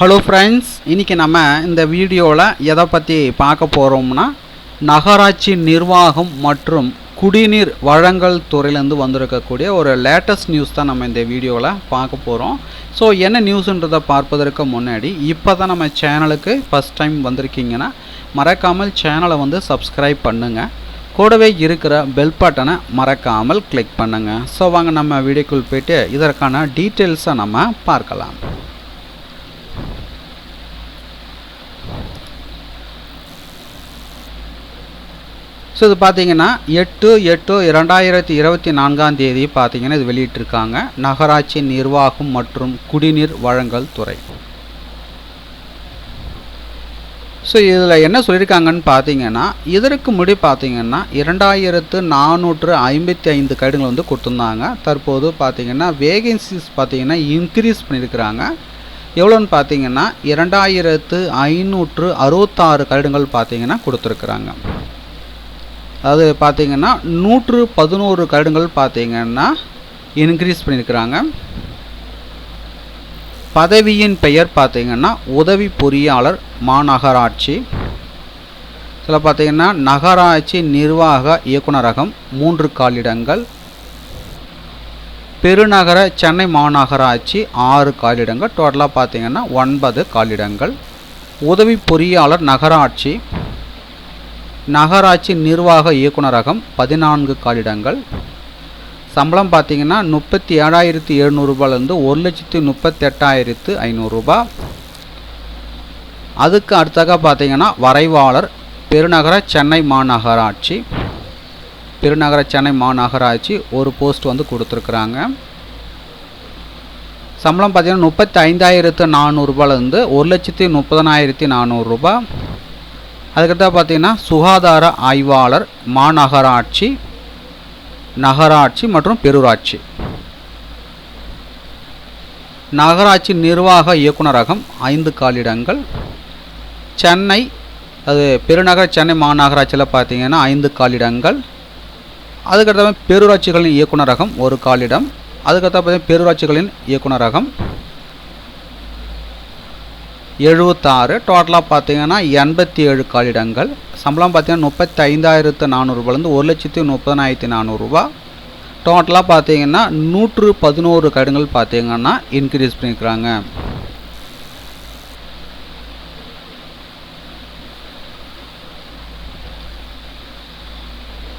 Hello friends, இன்றைக்கி நம்ம இந்த வீடியோவில் எதை பற்றி பார்க்க போகிறோம்னா நகராட்சி நிர்வாகம் மற்றும் குடிநீர் வழங்கல் துறையிலேருந்து வந்திருக்கக்கூடிய ஒரு லேட்டஸ்ட் நியூஸ் தான் நம்ம இந்த வீடியோவில் பார்க்க போகிறோம். ஸோ என்ன நியூஸுன்றதை பார்ப்பதற்கு முன்னாடி இப்போ தான் நம்ம சேனலுக்கு ஃபஸ்ட் டைம் வந்திருக்கீங்கன்னா மறக்காமல் சேனலை சப்ஸ்கிரைப் பண்ணுங்கள். கூடவே இருக்கிற பெல் பட்டனை மறக்காமல் கிளிக் பண்ணுங்கள். ஸோ வாங்க நம்ம வீடியோக்குள் போய்ட்டு இதற்கான டீட்டெயில்ஸை நம்ம பார்க்கலாம். ஸோ இது பார்த்தீங்கன்னா 8/8/2024 பார்த்தீங்கன்னா இது வெளியிட்டிருக்காங்க. நகராட்சி நிர்வாகம் மற்றும் குடிநீர் வழங்கல் துறை. ஸோ இதில் என்ன சொல்லியிருக்காங்கன்னு பார்த்தீங்கன்னா, இதற்கு முடி பார்த்தீங்கன்னா 2455 கைடுகள் கொடுத்துருந்தாங்க. தற்போது பார்த்தீங்கன்னா வேகன்சிஸ் பார்த்தீங்கன்னா இன்க்ரீஸ் பண்ணியிருக்கிறாங்க. எவ்வளோன்னு பார்த்தீங்கன்னா 2566 கைடுகள் பார்த்தீங்கன்னா கொடுத்துருக்குறாங்க. அதாவது பார்த்தீங்கன்னா 111 கைடுகள் பார்த்தீங்கன்னா இன்க்ரீஸ் பண்ணியிருக்கிறாங்க. பதவியின் பெயர் பார்த்தீங்கன்னா உதவி பொறியாளர் மாநகராட்சி. இதில் பார்த்தீங்கன்னா நகராட்சி நிர்வாக இயக்குநரகம் 3 காலிடங்கள். பெருநகர சென்னை மாநகராட்சி 6 காலிடங்கள். டோட்டலாக பார்த்தீங்கன்னா 9 காலிடங்கள். உதவி பொறியாளர் நகராட்சி நகராட்சி நிர்வாக இயக்குநரகம் 14 காலிடங்கள். சம்பளம் பார்த்தீங்கன்னா 37,700 ரூபாயிலிருந்து 1,38,500 ரூபாய். அதுக்கு அடுத்தாக பார்த்தீங்கன்னா வரைவாளர் பெருநகர சென்னை மாநகராட்சி. பெருநகர சென்னை மாநகராட்சி ஒரு போஸ்ட் கொடுத்துருக்குறாங்க. சம்பளம் பார்த்தீங்கன்னா 35,400 ரூபாயிலிருந்து 1,30,400 ரூபாய். அதுக்கடுத்தா பார்த்தீங்கன்னா சுகாதார ஆய்வாளர் மாநகராட்சி நகராட்சி மற்றும் பெருராட்சி. நகராட்சி நிர்வாக இயக்குநரகம் 5 காலிடங்கள். சென்னை அது பெருநகர சென்னை மாநகராட்சியில் பார்த்தீங்கன்னா 5 காலிடங்கள். அதுக்கடுத்த பெருராட்சிகளின் இயக்குநரகம் 1 காலிடம். அதுக்கடுத்த பார்த்தீங்கன்னா பெருராட்சிகளின் இயக்குநரகம் 76. டோட்டலாக பார்த்தீங்கன்னா 87 காலிடங்கள். சம்பளம் பார்த்தீங்கன்னா 35,400 ரூபாயிலிருந்து 1,30,400 ரூபாய். டோட்டலாக பார்த்தீங்கன்னா 111 கைடுகள் பார்த்தீங்கன்னா இன்க்ரீஸ் பண்ணியிருக்கிறாங்க.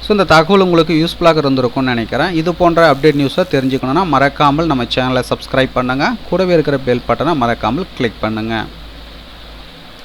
ஸோ இந்த தகவல் உங்களுக்கு யூஸ்ஃபுல்லாக இருந்திருக்கும்னு நினைக்கிறேன். இது போன்ற அப்டேட் நியூஸை தெரிஞ்சுக்கணுன்னா மறக்காமல் நம்ம சேனலை சப்ஸ்கிரைப் பண்ணுங்கள். கூடவே இருக்கிற பெல் பட்டனை மறக்காமல் கிளிக் பண்ணுங்கள்.